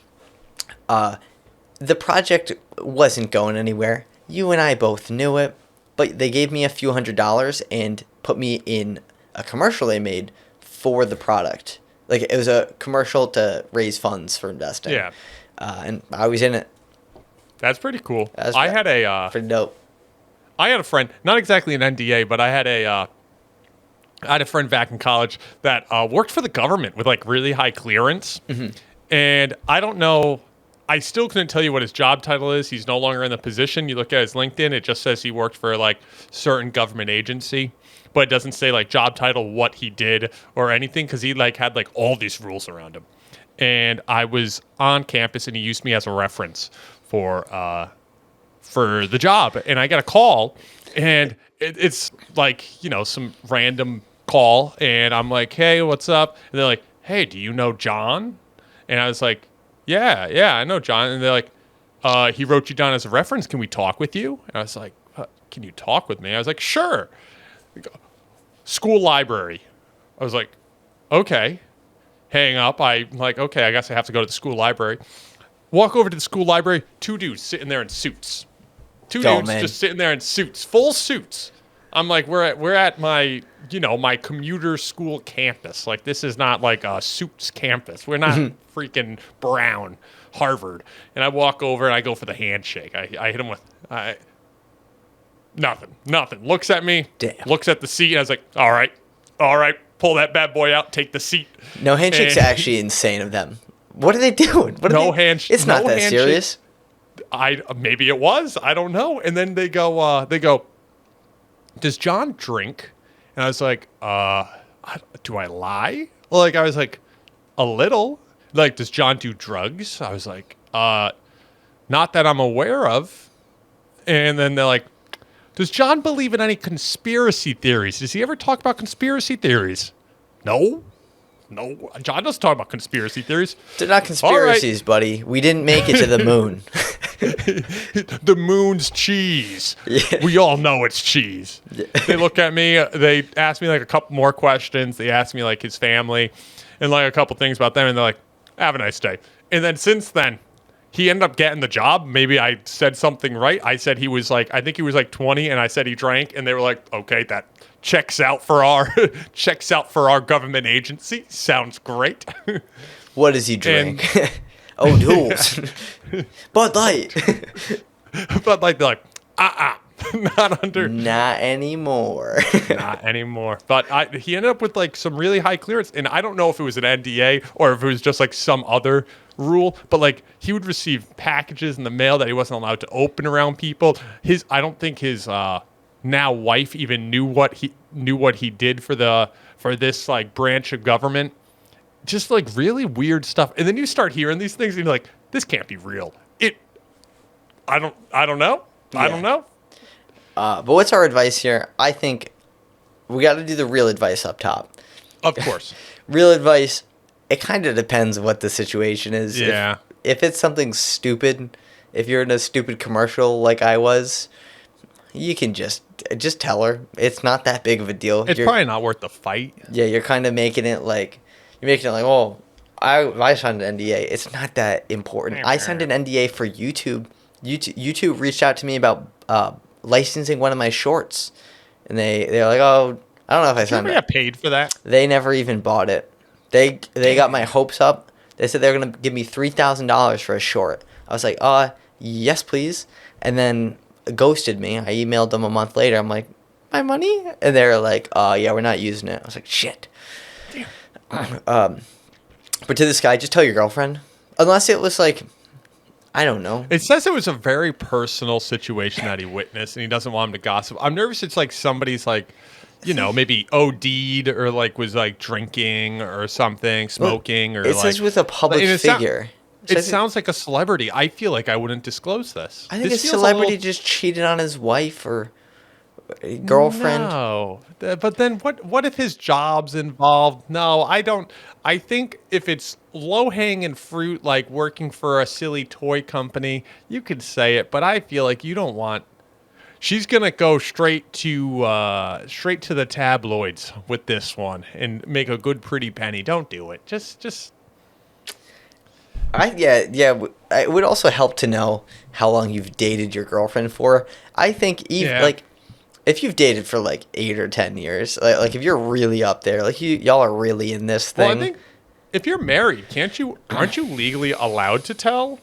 The project wasn't going anywhere. You and I both knew it, but they gave me a few $100s and put me in a commercial they made for the product. Like it was a commercial to raise funds for investing. Yeah. And I was in it. That's pretty cool. I had pretty dope. I had a friend, not exactly an NDA, but I had a friend back in college that worked for the government with like really high clearance. And I don't know I still couldn't tell you what his job title is. He's no longer in the position. You look at his LinkedIn, it just says he worked for like certain government agency, but it doesn't say like job title, what he did or anything, because he like had like all these rules around him. And I was on campus and he used me as a reference for the job. And I got a call and it's like, you know, some random call. And I'm like, hey, what's up? And they're like, hey, do you know John? And I was like, yeah, I know John. And they're like, he wrote you down as a reference. Can we talk with you? And I was like, can you talk with me? I was like, sure. School library. I was like, okay. Hang up. I'm like, okay, I guess I have to go to the school library. Walk over to the school library. 2 dudes sitting there in suits. Two dudes just sitting there in suits, full suits. I'm like, we're at my, you know, my commuter school campus. Like, this is not like a suits campus. We're not freaking Brown, Harvard. And I walk over and I go for the handshake. I hit him with nothing. Looks at me. Damn. Looks at the seat. I was like, all right. Pull that bad boy out. Take the seat. No handshake's actually insane of them. What are they doing? Handshake. It's not that serious. Maybe it was. I don't know. And then they go, does John drink? And I was like, do I lie? Like, I was like, a little. Like, does John do drugs? I was like, not that I'm aware of. And then they're like, does John believe in any conspiracy theories? Does he ever talk about conspiracy theories? No, John doesn't talk about conspiracy theories. They're not conspiracies, buddy. We didn't make it to the moon. The moon's cheese. Yeah. We all know it's cheese. They look at me. They ask me like a couple more questions. They ask me like his family and like a couple things about them. And they're like, have a nice day. And then since then, he ended up getting the job. Maybe I said something right. I said he was like, I think he was like 20, and I said he drank, and they were like, okay, that checks out for our government agency. Sounds great. What does he drink? Duels. Bud Light. Bud Light, they're like, not anymore. Not anymore. But he ended up with like some really high clearance, and I don't know if it was an NDA or if it was just like some other rule, but like he would receive packages in the mail that he wasn't allowed to open around people. I don't think his now wife even knew what he did for this like branch of government. Just like really weird stuff. And then you start hearing these things and you're like, this can't be real. I don't know. Yeah. I don't know. But what's our advice here? I think we got to do the real advice up top. Of course. Real advice, it kind of depends what the situation is. Yeah. If it's something stupid, if you're in a stupid commercial like I was, you can just tell her. It's not that big of a deal. It's probably not worth the fight. Yeah, you're kind of making it like, oh, I signed an NDA. It's not that important. I signed an NDA for YouTube. YouTube reached out to me about licensing one of my shorts, and they're like, oh, I don't know if I signed it. Did you ever get paid for that? They never even bought it. They got my hopes up. They said they were gonna give me $3,000 for a short. I was like, yes, please. And then ghosted me. I emailed them a month later. I'm like, my money? And they're like, yeah, we're not using it. I was like, shit. Damn. But to this guy, just tell your girlfriend. Unless it was like, I don't know. It says it was a very personal situation that he witnessed, and he doesn't want him to gossip. I'm nervous it's like somebody's like, you know, maybe OD'd or like was like drinking or something, smoking or it like. Says with a public figure. It sounds like a celebrity. I feel like I wouldn't disclose this. I think a celebrity just cheated on his wife or girlfriend. No, but then what if his job's involved? No, I don't. I think if it's low-hanging fruit, like working for a silly toy company, you could say it. But I feel like you don't want. She's gonna go straight to the tabloids with this one and make a good pretty penny. Don't do it. Just. It would also help to know how long you've dated your girlfriend for. I think like if you've dated for like 8 or 10 years, like if you're really up there, like y'all are really in this thing. Well, I think if you're married, aren't you legally allowed to tell?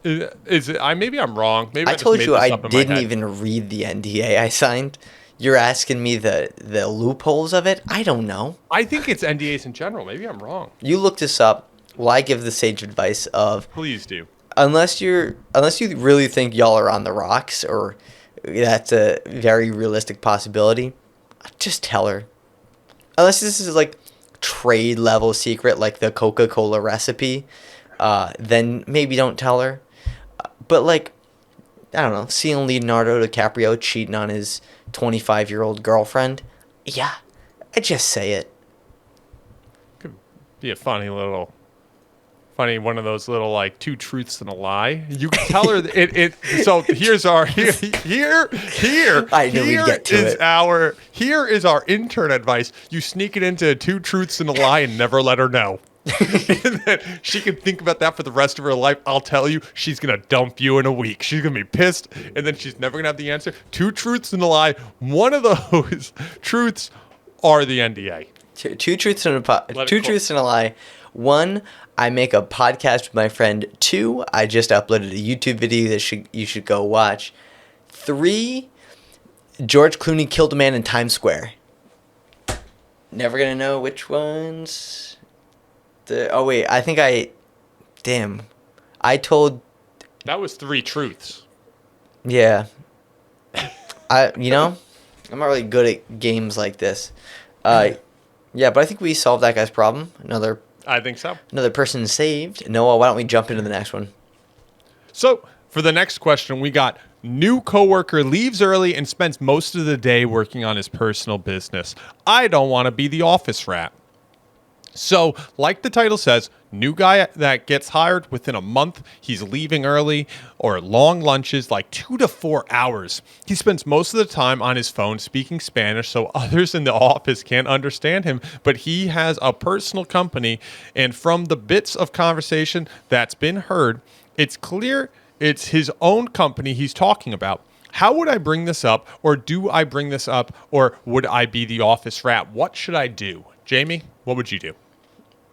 Maybe I'm wrong. Maybe I told you I didn't even read the NDA I signed. You're asking me the loopholes of it? I don't know. I think it's NDAs in general. Maybe I'm wrong. You look this up. Well, I give the sage advice of Please do. unless you really think y'all are on the rocks or that's a very realistic possibility, just tell her. Unless this is like trade level secret, like the Coca-Cola recipe, then maybe don't tell her. But like, I don't know, seeing Leonardo DiCaprio cheating on his 25-year-old girlfriend, yeah, I just say it. Could be a funny one of those little like two truths and a lie. You can tell her it. So here's our here. I knew we'd get to it. Here is our intern advice. You sneak it into two truths and a lie and never let her know. And then she can think about that for the rest of her life. I'll tell you, she's gonna dump you in a week. She's gonna be pissed, and then she's never gonna have the answer. Two truths and a lie. One of those truths are the NDA. Two truths and a lie. One, I make a podcast with my friend. Two, I just uploaded a YouTube video that you should go watch. Three, George Clooney killed a man in Times Square. Never gonna know which ones. I told. That was three truths. Yeah. I'm not really good at games like this. Yeah, but I think we solved that guy's problem. I think so. Another person saved. Noah, why don't we jump into the next one? So, for the next question, we got new coworker leaves early and spends most of the day working on his personal business. I don't want to be the office rat. So, like the title says, new guy that gets hired within a month, he's leaving early or long lunches, like 2 to 4 hours. He spends most of the time on his phone speaking Spanish so others in the office can't understand him, but he has a personal company, and from the bits of conversation that's been heard, it's clear it's his own company he's talking about. How would I bring this up, or do I bring this up, or would I be the office rat? What should I do? Jamie, what would you do?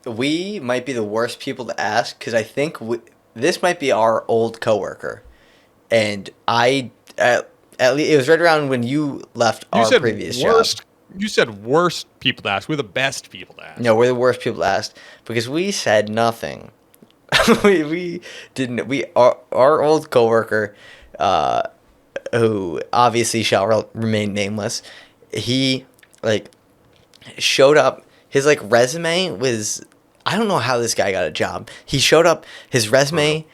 We might be the worst people to ask because I think this might be our old coworker, and at least it was right around when you left our previous job. You said worst people to ask. We're the best people to ask. No, we're the worst people to ask because we said nothing. we didn't. Our old coworker, who obviously shall remain nameless, he showed up. His resume was, I don't know how this guy got a job. He showed up, his resume,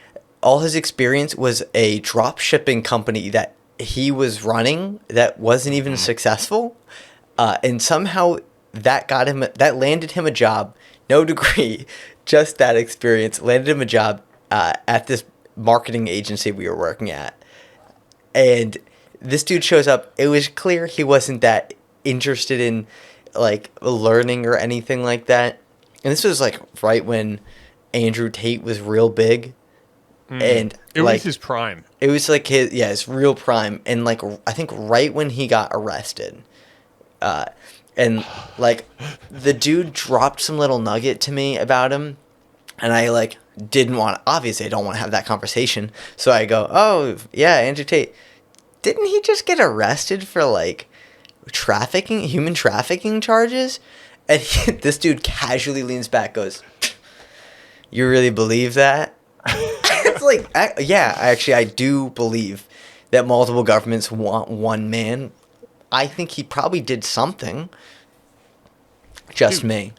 all his experience was a drop shipping company that he was running that wasn't even successful. And somehow that landed him a job, no degree, just that experience, landed him a job at this marketing agency we were working at. And this dude shows up. It was clear he wasn't that interested in learning or anything like that. And this was right when Andrew Tate was real big. And it was his prime. It was his real prime. And I think right when he got arrested. And the dude dropped some little nugget to me about him. And I obviously I don't want to have that conversation. So I go, oh yeah, Andrew Tate. Didn't he just get arrested for human trafficking charges? And this dude casually leans back, goes, you really believe that? It's yeah, actually I do believe that multiple governments want one man. I think he probably did something. Just Dude, me.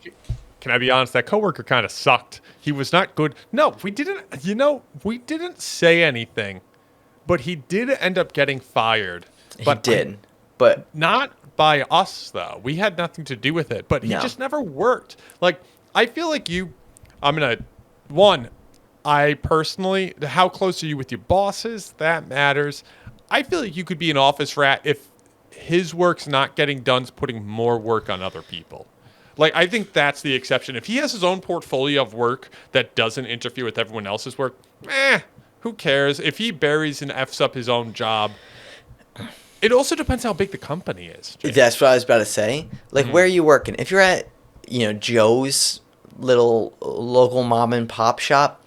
Can I be honest? That coworker kind of sucked. He was not good. No, we didn't say anything, but he did end up getting fired. He did, but not by us, though. We had nothing to do with it, but he just never worked. I feel like I personally, how close are you with your bosses? That matters. I feel like you could be an office rat if his work's not getting done, putting more work on other people. I think that's the exception. If he has his own portfolio of work that doesn't interfere with everyone else's work, who cares? If he buries and F's up his own job, it also depends how big the company is. Jake. That's what I was about to say. Where are you working? If you're at, Joe's little local mom and pop shop,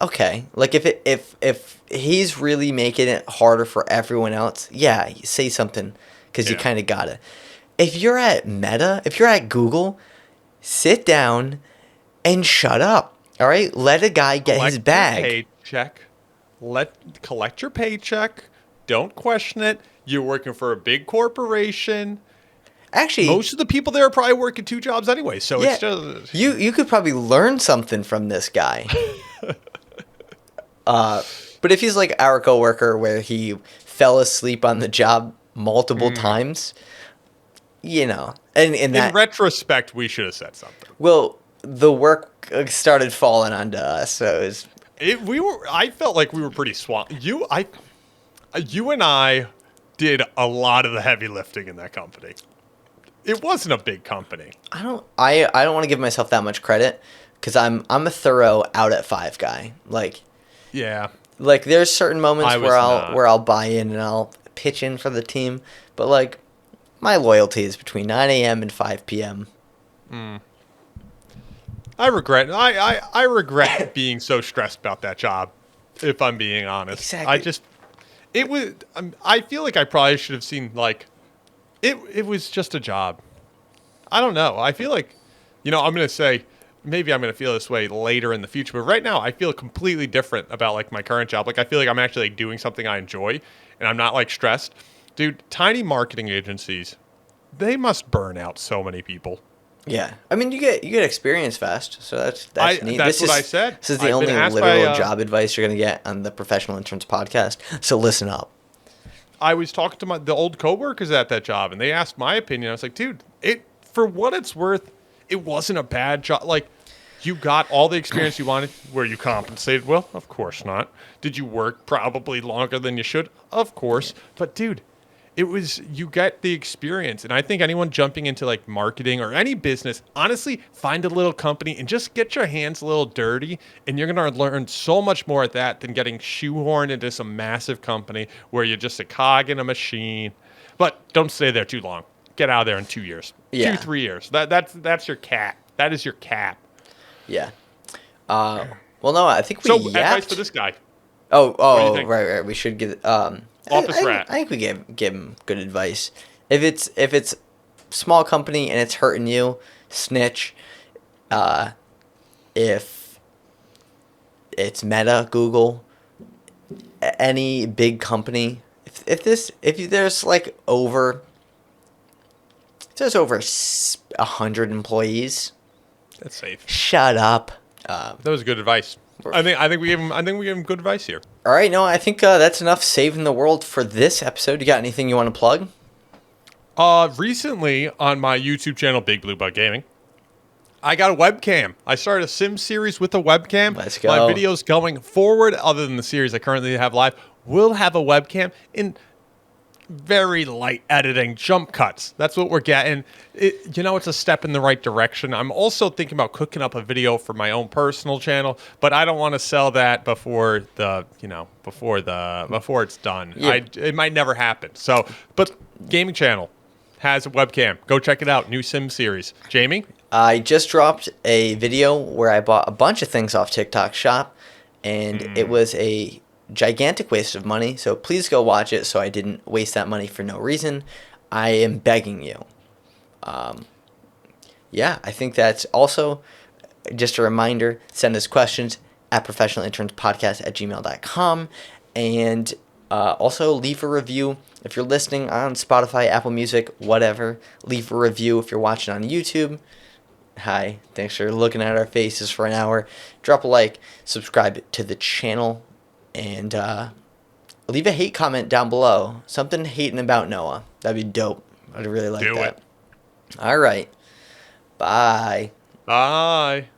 okay. If he's really making it harder for everyone else, yeah, say something because you kind of got it. If you're at Meta, if you're at Google, sit down and shut up. All right, let a guy get his bag. Collect your paycheck. Don't question it. You're working for a big corporation. Actually, most of the people there are probably working 2 jobs anyway, so it's just you could probably learn something from this guy. But if he's like our coworker where he fell asleep on the job multiple times, and in retrospect, we should have said something. Well, the work started falling onto us, so I felt like we were pretty swamped. You and I did a lot of the heavy lifting in that company. It wasn't a big company. I don't want to give myself that much credit because I'm a thorough out at 5 guy. Like there's certain moments where I'll buy in and I'll pitch in for the team, but like my loyalty is between 9 a.m. and 5 p.m. I regret being so stressed about that job, if I'm being honest. Exactly. I feel like I probably should have seen like it was just a job. I don't know. I feel like, I'm going to say maybe I'm going to feel this way later in the future, but right now I feel completely different about like my current job. Like I feel like I'm actually like, doing something I enjoy and I'm not like stressed. Dude, tiny marketing agencies, they must burn out so many people. Yeah. I mean, you get experience fast, so that's neat. That's what I said. This is the only literal job advice you're going to get on the Professional Interns Podcast, so listen up. I was talking to the old coworkers at that job, and they asked my opinion. I was like, dude, for what it's worth, it wasn't a bad job. Like, you got all the experience you wanted. Were you compensated? Well, of course not. Did you work probably longer than you should? Of course. But, dude, you get the experience. And I think anyone jumping into, like, marketing or any business, honestly, find a little company and just get your hands a little dirty. And you're going to learn so much more at that than getting shoehorned into some massive company where you're just a cog in a machine. But don't stay there too long. Get out of there in 2 years. Yeah. 2-3 years. That's your cap. That is your cap. Yeah. Well, no, I think we advice for this guy. Oh, right. We should give office rat. I think we give him good advice. If it's small company and it's hurting you, snitch. If it's Meta, Google, any big company, if there's over 100 employees, that's safe. Shut up. That was good advice. I think we gave him good advice here. All right, no, I think that's enough saving the world for this episode. You got anything you want to plug? Recently on my YouTube channel, Big Blue Bug Gaming, I got a webcam. I started a sim series with a webcam. Let's go. My videos going forward, other than the series I currently have live, will have a webcam in very light editing, jump cuts. That's what we're getting. It's a step in the right direction. I'm also thinking about cooking up a video for my own personal channel, but I don't want to sell that before it's done. Yeah. It might never happen. So, but gaming channel has a webcam. Go check it out. New sim series. Jamie? I just dropped a video where I bought a bunch of things off TikTok Shop, and it was a gigantic waste of money, so please go watch it so I didn't waste that money for no reason. I am begging you. I think that's also just a reminder, send us questions at ProfessionalInternsPodcast@gmail.com, and also leave a review if you're listening on Spotify, Apple Music, whatever. Leave a review if you're watching on YouTube. Hi, thanks for looking at our faces for an hour. Drop a like, subscribe to the channel, and leave a hate comment down below. Something hating about Noah. That'd be dope. I'd really like that. Do it. All right. Bye. Bye.